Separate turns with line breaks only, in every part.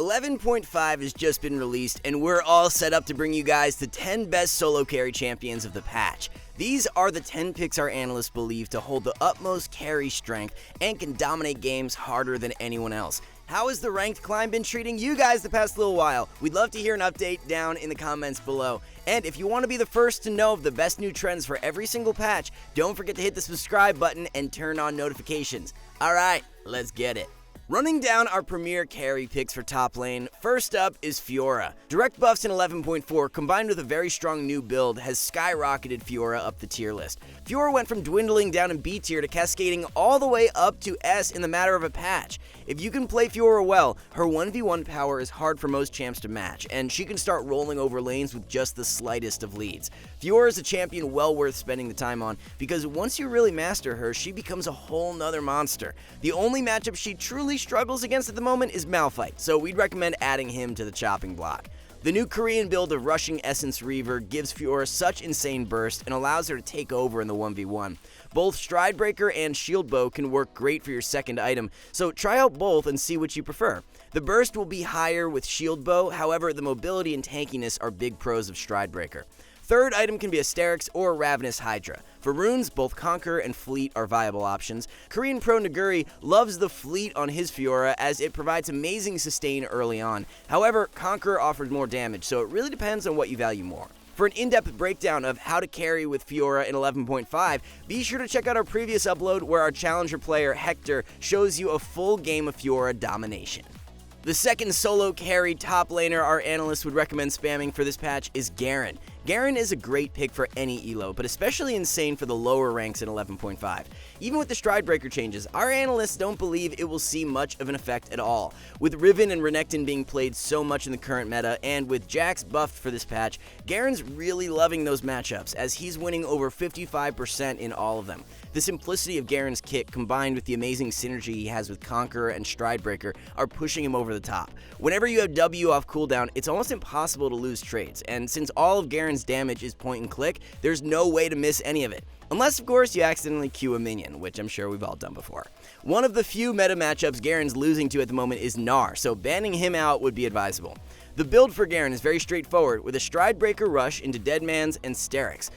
11.5 has just been released, and we're all set up to bring you guys the 10 best solo carry champions of the patch. These are the 10 picks our analysts believe to hold the utmost carry strength and can dominate games harder than anyone else. How has the ranked climb been treating you guys the past little while? We'd love to hear an update down in the comments below. And if you want to be the first to know of the best new trends for every single patch, don't forget to hit the subscribe button and turn on notifications. Alright, let's get it. Running down our premier carry picks for top lane, first up is Fiora. Direct buffs in 11.4 combined with a very strong new build has skyrocketed Fiora up the tier list. Fiora went from dwindling down in B tier to cascading all the way up to S in the matter of a patch. If you can play Fiora well, her 1v1 power is hard for most champs to match, and she can start rolling over lanes with just the slightest of leads. Fiora is a champion well worth spending the time on, because once you really master her, she becomes a whole nother monster. The only matchup she truly struggles against at the moment is Malphite, so we'd recommend adding him to the chopping block. The new Korean build of Rushing Essence Reaver gives Fiora such insane burst and allows her to take over in the 1v1. Both Stridebreaker and Shield Bow can work great for your second item, so try out both and see which you prefer. The burst will be higher with Shield Bow, however the mobility and tankiness are big pros of Stridebreaker. Third item can be Asterix or Ravenous Hydra. For runes, both Conquer and Fleet are viable options. Korean pro Naguri loves the Fleet on his Fiora as it provides amazing sustain early on. However, Conquer offers more damage, so it really depends on what you value more. For an in-depth breakdown of how to carry with Fiora in 11.5, be sure to check out our previous upload where our challenger player Hector shows you a full game of Fiora domination. The second solo carry top laner our analysts would recommend spamming for this patch is Garen. Garen is a great pick for any elo, but especially insane for the lower ranks in 11.5. Even with the Stridebreaker changes, our analysts don't believe it will see much of an effect at all. With Riven and Renekton being played so much in the current meta, and with Jax buffed for this patch, Garen's really loving those matchups, as he's winning over 55% in all of them. The simplicity of Garen's kit, combined with the amazing synergy he has with Conqueror and Stridebreaker, are pushing him over the top. Whenever you have W off cooldown, it's almost impossible to lose trades, and since all of Garen's damage is point and click, there's no way to miss any of it. Unless, of course, you accidentally Q a minion, which I'm sure we've all done before. One of the few meta matchups Garen's losing to at the moment is Gnar, so banning him out would be advisable. The build for Garen is very straightforward, with a Stridebreaker rush into Deadman's and Sterix.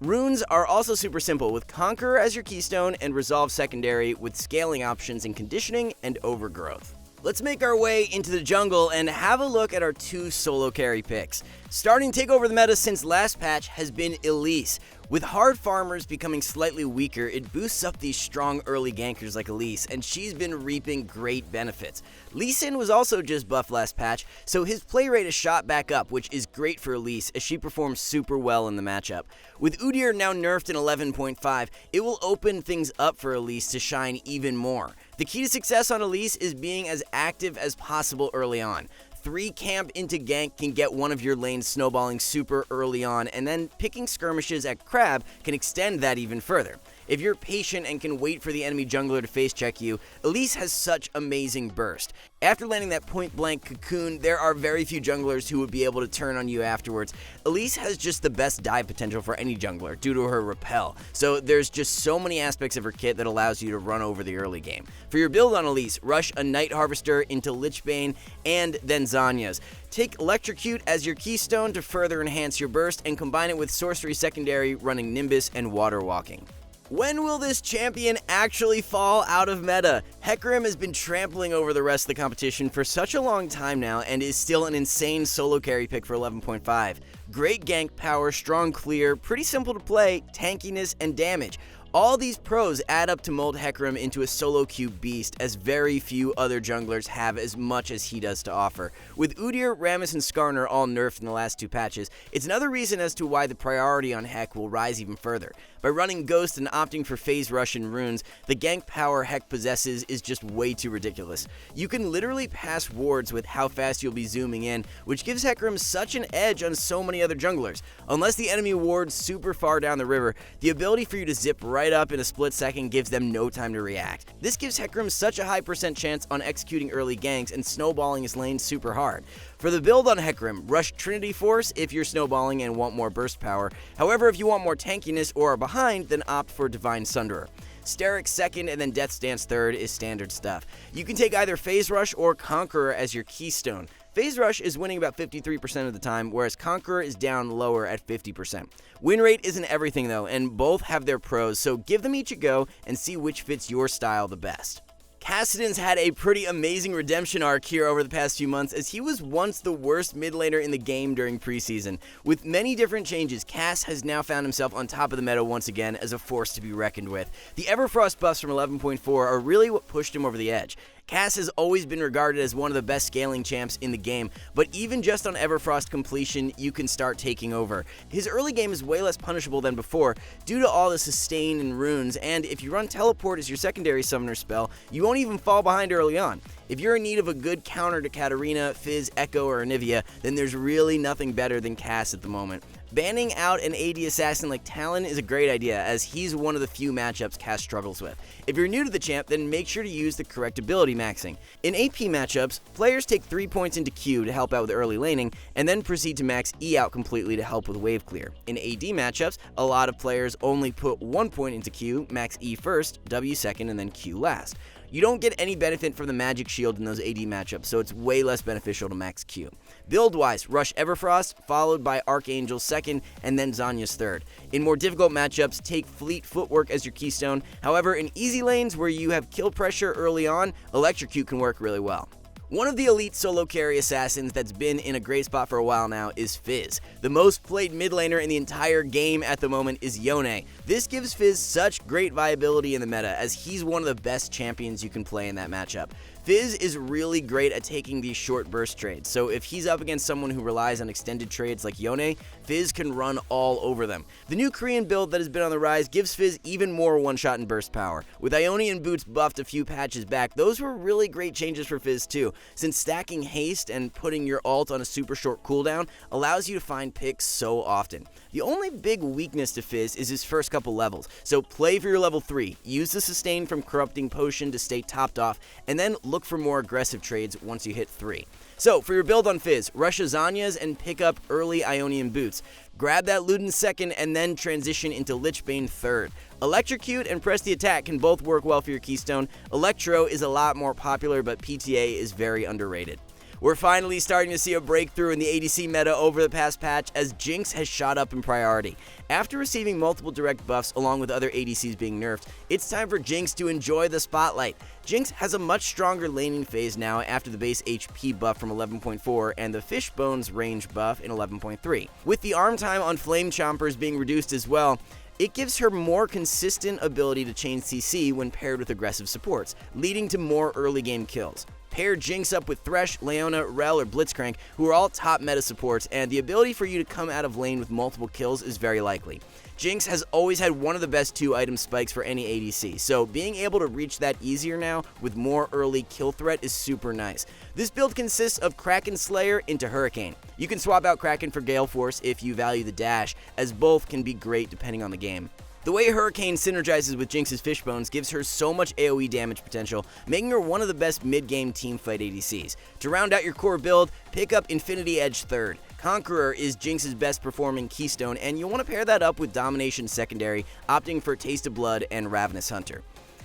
Runes are also super simple, with Conqueror as your keystone and Resolve secondary, with scaling options in Conditioning and Overgrowth. Let's make our way into the jungle and have a look at our two solo carry picks. Starting to take over the meta since last patch has been Elise. With hard farmers becoming slightly weaker, it boosts up these strong early gankers like Elise, and she's been reaping great benefits. Lee Sin was also just buffed last patch, so his play rate is shot back up, which is great for Elise as she performs super well in the matchup. With Udyr now nerfed in 11.5, it will open things up for Elise to shine even more. The key to success on Elise is being as active as possible early on. 3 camp into gank can get one of your lanes snowballing super early on, and then picking skirmishes at Crab can extend that even further. If you're patient and can wait for the enemy jungler to face check you, Elise has such amazing burst. After landing that point blank cocoon, there are very few junglers who would be able to turn on you afterwards. Elise has just the best dive potential for any jungler due to her repel, so there's just so many aspects of her kit that allows you to run over the early game. For your build on Elise, rush a Night Harvester into Lichbane and then Zhonya's. Take Electrocute as your keystone to further enhance your burst and combine it with Sorcery secondary running Nimbus and Water Walking. When will this champion actually fall out of meta? Hecarim has been trampling over the rest of the competition for such a long time now and is still an insane solo carry pick for 11.5. Great gank power, strong clear, pretty simple to play, tankiness, and damage. All these pros add up to mold Hecarim into a solo queue beast, as very few other junglers have as much as he does to offer. With Udyr, Rammus, and Skarner all nerfed in the last 2 patches, it's another reason as to why the priority on Hec will rise even further. By running Ghost and opting for Phase Rush and Runes, the gank power Hec possesses is just way too ridiculous. You can literally pass wards with how fast you'll be zooming in, which gives Hecarim such an edge on so many other junglers. Unless the enemy ward's super far down the river, the ability for you to zip right up in a split second gives them no time to react. This gives Hecarim such a high % chance on executing early ganks and snowballing his lane super hard. For the build on Hecarim, rush Trinity Force if you're snowballing and want more burst power. However, if you want more tankiness or are behind, then opt for Divine Sunderer. Sterix second, and then Death's Dance third is standard stuff. You can take either Phase Rush or Conqueror as your keystone. Phase Rush is winning about 53% of the time, whereas Conqueror is down lower at 50%. Win rate isn't everything though, and both have their pros, so give them each a go and see which fits your style the best. Kassadin's had a pretty amazing redemption arc here over the past few months, as he was once the worst mid laner in the game during preseason. With many different changes, Cass has now found himself on top of the meta once again as a force to be reckoned with. The Everfrost buffs from 11.4 are really what pushed him over the edge. Cass has always been regarded as one of the best scaling champs in the game, but even just on Everfrost completion, you can start taking over. His early game is way less punishable than before due to all the sustain and runes, and if you run Teleport as your secondary summoner spell, you won't even fall behind early on. If you're in need of a good counter to Katarina, Fizz, Echo, or Anivia, then there's really nothing better than Cass at the moment. Banning out an AD assassin like Talon is a great idea, as he's one of the few matchups Cass struggles with. If you're new to the champ, then make sure to use the correct ability maxing. In AP matchups, players take 3 points into Q to help out with early laning, and then proceed to max E out completely to help with wave clear. In AD matchups, a lot of players only put 1 point into Q, max E first, W second, and then Q last. You don't get any benefit from the magic shield in those AD matchups, so it's way less beneficial to max Q. Build-wise, rush Everfrost, followed by Archangel second, and then Zhonya's third. In more difficult matchups, take Fleet Footwork as your keystone. However, in easy lanes where you have kill pressure early on, Electrocute can work really well. One of the elite solo carry assassins that's been in a great spot for a while now is Fizz. The most played mid laner in the entire game at the moment is Yone. This gives Fizz such great viability in the meta, as he's one of the best champions you can play in that matchup. Fizz is really great at taking these short burst trades, so if he's up against someone who relies on extended trades like Yone, Fizz can run all over them. The new Korean build that has been on the rise gives Fizz even more one-shot and burst power. With Ionian boots buffed a few patches back, those were really great changes for Fizz too, since stacking haste and putting your ult on a super short cooldown allows you to find picks so often. The only big weakness to Fizz is his first couple levels, so play for your level 3, use the sustain from Corrupting Potion to stay topped off, and then look for more aggressive trades once you hit 3. So, for your build on Fizz, rush Azanias and pick up early Ionian boots. Grab that Luden second and then transition into Lichbane third. Electrocute and press the attack can both work well for your keystone. Electro is a lot more popular, but PTA is very underrated. We're finally starting to see a breakthrough in the ADC meta over the past patch, as Jinx has shot up in priority. After receiving multiple direct buffs along with other ADCs being nerfed, it's time for Jinx to enjoy the spotlight. Jinx has a much stronger laning phase now after the base HP buff from 11.4 and the Fishbone's range buff in 11.3. With the arm time on Flame Chompers being reduced as well, it gives her more consistent ability to chain CC when paired with aggressive supports, leading to more early game kills. Pair Jinx up with Thresh, Leona, Rell, or Blitzcrank, who are all top meta supports, and the ability for you to come out of lane with multiple kills is very likely. Jinx has always had one of the best 2-item spikes for any ADC, so being able to reach that easier now with more early kill threat is super nice. This build consists of Kraken Slayer into Hurricane. You can swap out Kraken for Gale Force if you value the dash, as both can be great depending on the game. The way Hurricane synergizes with Jinx's Fishbones gives her so much AoE damage potential, making her one of the best mid-game teamfight ADCs. To round out your core build, pick up Infinity Edge third. Conqueror is Jinx's best performing keystone, and you'll want to pair that up with Domination secondary, opting for Taste of Blood and Ravenous Hunter.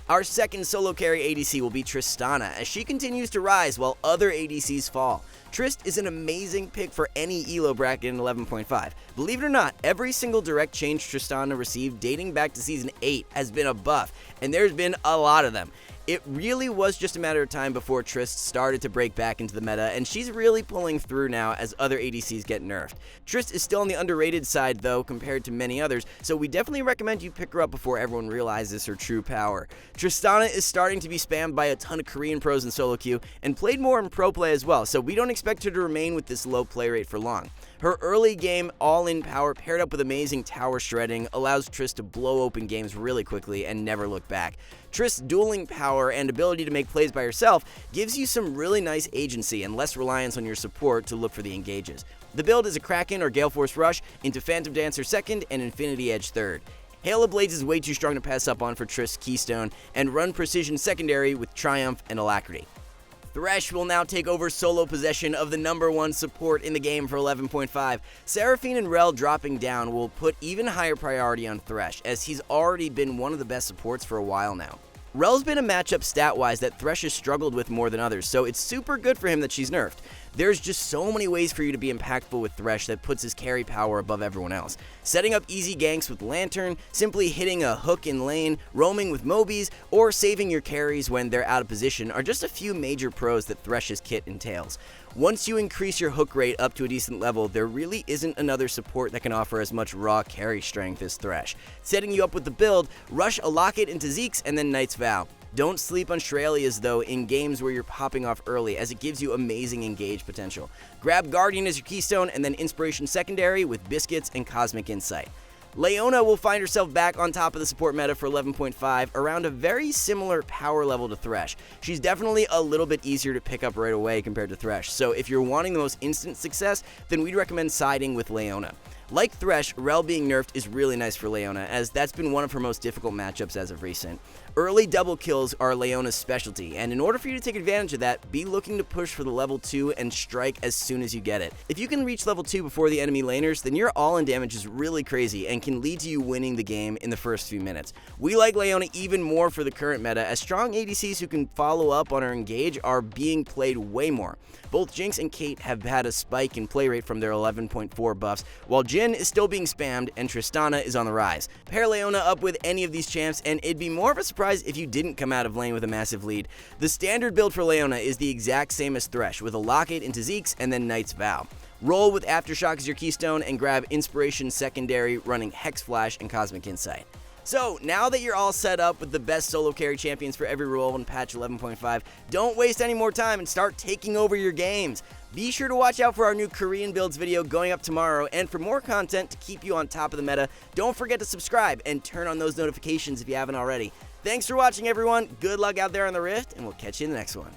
Our second solo carry ADC will be Tristana, as she continues to rise while other ADCs fall. Trist is an amazing pick for any elo bracket in 11.5. Believe it or not, every single direct change Tristana received dating back to Season 8 has been a buff, and there's been a lot of them. It really was just a matter of time before Trist started to break back into the meta, and she's really pulling through now as other ADCs get nerfed. Trist is still on the underrated side though compared to many others, so we definitely recommend you pick her up before everyone realizes her true power. Tristana is starting to be spammed by a ton of Korean pros in solo queue, and played more in pro play as well, so we don't expect her to remain with this low play rate for long. Her early game all-in power paired up with amazing tower shredding allows Trist to blow open games really quickly and never look back. Trist's dueling power and ability to make plays by herself gives you some really nice agency and less reliance on your support to look for the engages. The build is a Kraken or Gale Force rush into Phantom Dancer second and Infinity Edge third. Hail of Blades is way too strong to pass up on for Trist's keystone, and run Precision secondary with Triumph and Alacrity. Thresh will now take over solo possession of the #1 support in the game for 11.5. Seraphine and Rell dropping down will put even higher priority on Thresh, as he's already been one of the best supports for a while now. Rell's been a matchup stat-wise that Thresh has struggled with more than others, so it's super good for him that she's nerfed. There's just so many ways for you to be impactful with Thresh that puts his carry power above everyone else. Setting up easy ganks with Lantern, simply hitting a hook in lane, roaming with Mobies, or saving your carries when they're out of position are just a few major pros that Thresh's kit entails. Once you increase your hook rate up to a decent level, there really isn't another support that can offer as much raw carry strength as Thresh. Setting you up with the build, rush a Locket into Zeke's and then Knight's Vow. Don't sleep on Shralia's though in games where you're popping off early, as it gives you amazing engage potential. Grab Guardian as your keystone and then Inspiration secondary with Biscuits and Cosmic Insight. Leona will find herself back on top of the support meta for 11.5 around a very similar power level to Thresh. She's definitely a little bit easier to pick up right away compared to Thresh, so if you're wanting the most instant success, then we'd recommend siding with Leona. Like Thresh, Rell being nerfed is really nice for Leona, as that's been one of her most difficult matchups as of recent. Early double kills are Leona's specialty, and in order for you to take advantage of that, be looking to push for the level 2 and strike as soon as you get it. If you can reach level 2 before the enemy laners, then your all-in damage is really crazy and can lead to you winning the game in the first few minutes. We like Leona even more for the current meta, as strong ADCs who can follow up on her engage are being played way more. Both Jinx and Kate have had a spike in play rate from their 11.4 buffs, while Jhin is still being spammed and Tristana is on the rise. Pair Leona up with any of these champs and it'd be more of a surprise if you didn't come out of lane with a massive lead. The standard build for Leona is the exact same as Thresh, with a Locket into Zeke's and then Knight's Vow. Roll with Aftershock as your keystone and grab Inspiration secondary running Hex Flash and Cosmic Insight. So, now that you're all set up with the best solo carry champions for every role in patch 11.5, don't waste any more time and start taking over your games. Be sure to watch out for our new Korean builds video going up tomorrow, and for more content to keep you on top of the meta, don't forget to subscribe and turn on those notifications if you haven't already. Thanks for watching, everyone. Good luck out there on the Rift, and we'll catch you in the next one.